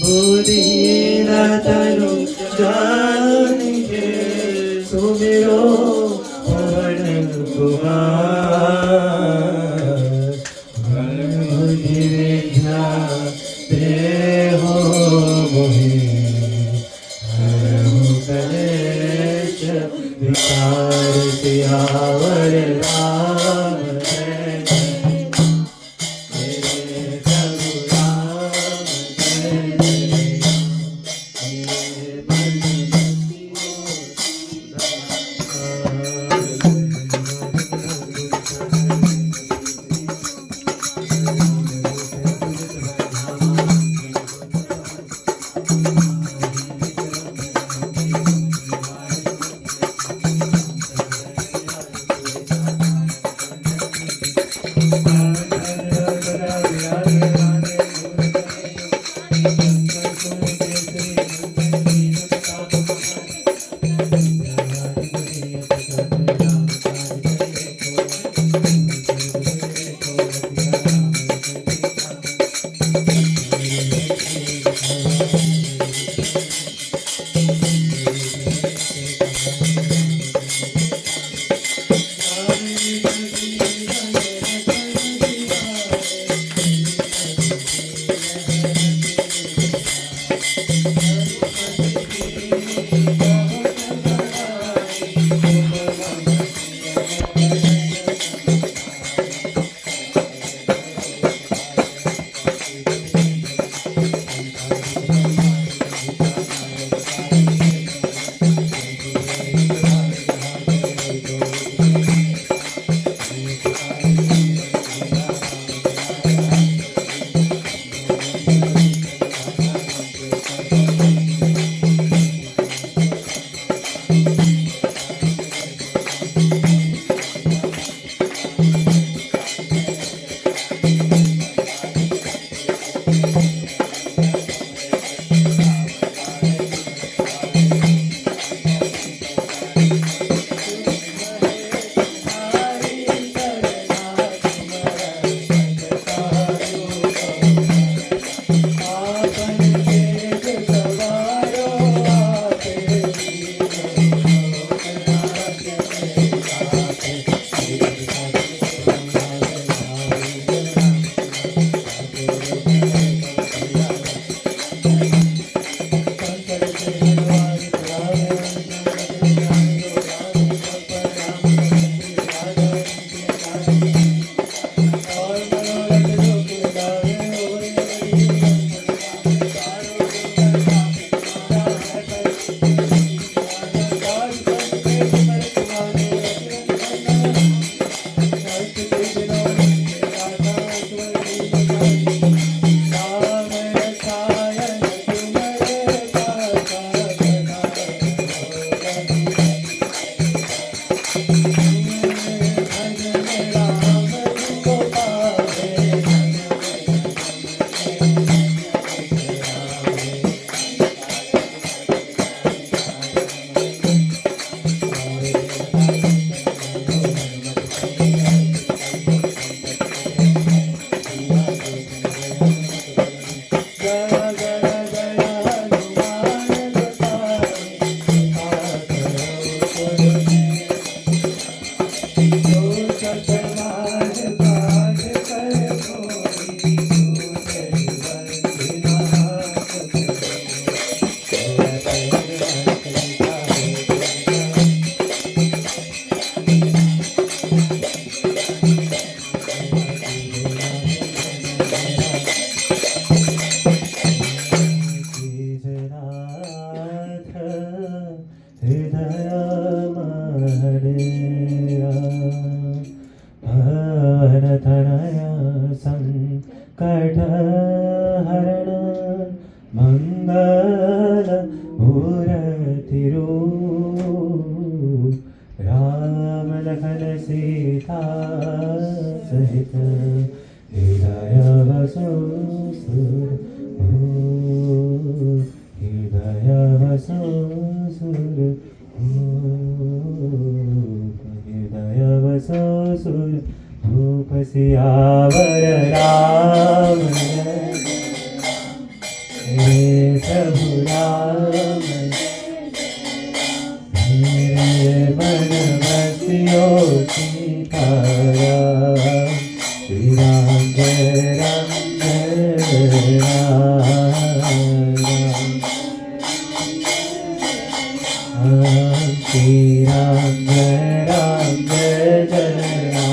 बुद्धिहीन तनु जानिके सुमिरो पवन कुमार बुद्धि विद्या देहो मोहि हरहु कलेश विकार सियावर राम सियावर राम प्रभु राम मेरे मन बसियो सीताराम श्री राम जय राम जय राम श्री राम जय जय राम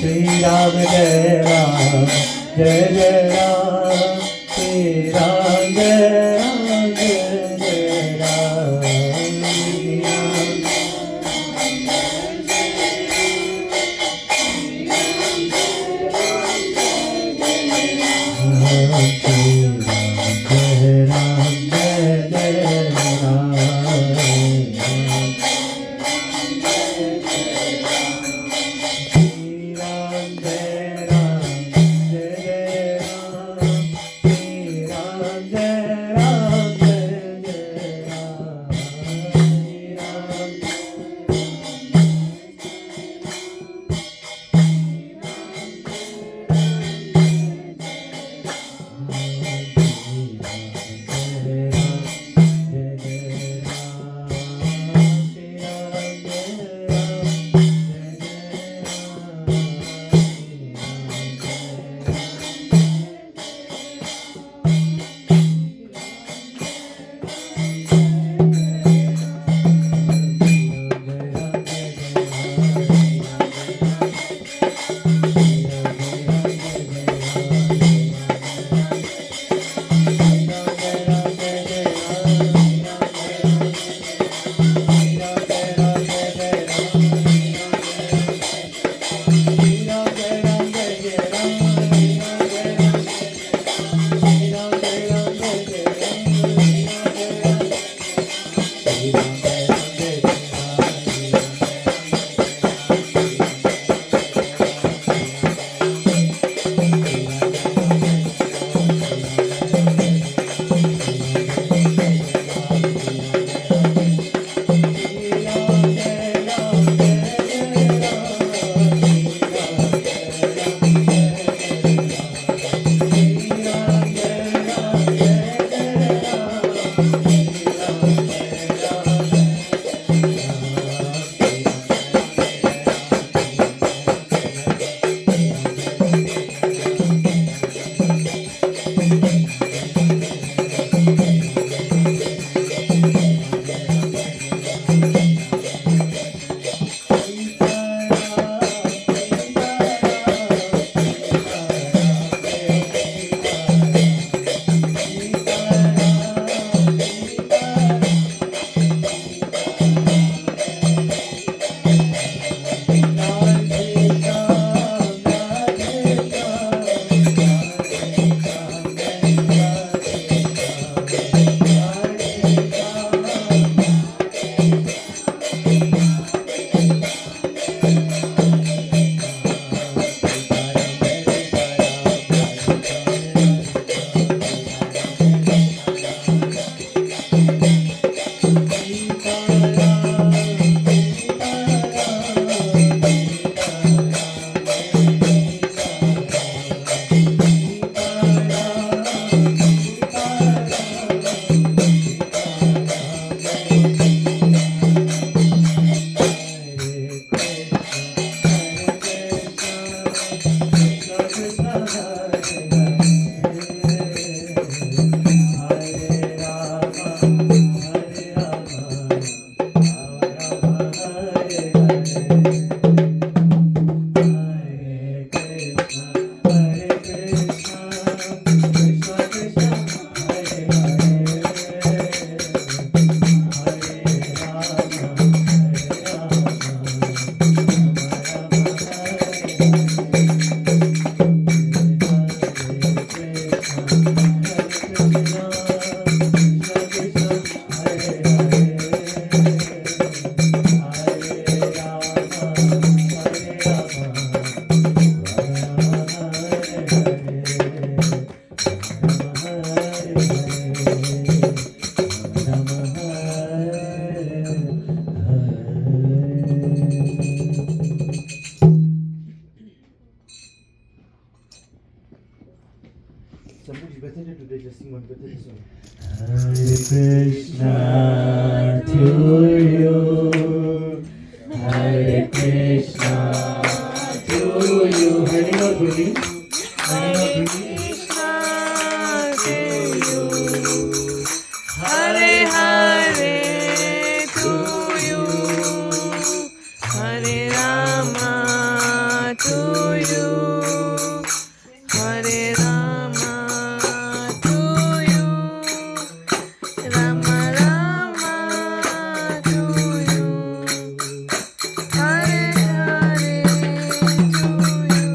श्री राम जय राम जय जय राम श्री राम जय जय Ram birthday today, just sing one birthday song. Hare Krishna to you. Hare Krishna to you. Hare Krishna. Hare Krishna to you. Hare Hare to you, Hare Rama to you, Hare Rama to you, Rama Rama to you, Hare Hare to you.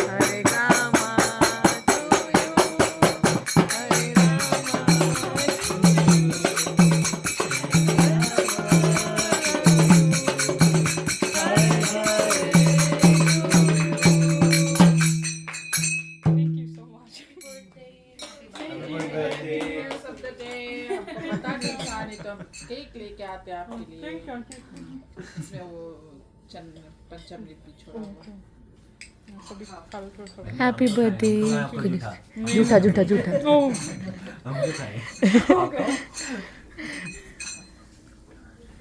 Hare Rama to you, Hare Thank you so much. of the day. आपको पता नहीं था नहीं तो हम cake लेके आते आपके लिए इसमें वो पंचामृत भी छोड़ा हुआ Happy birthday. झूठा झूठा झूठा.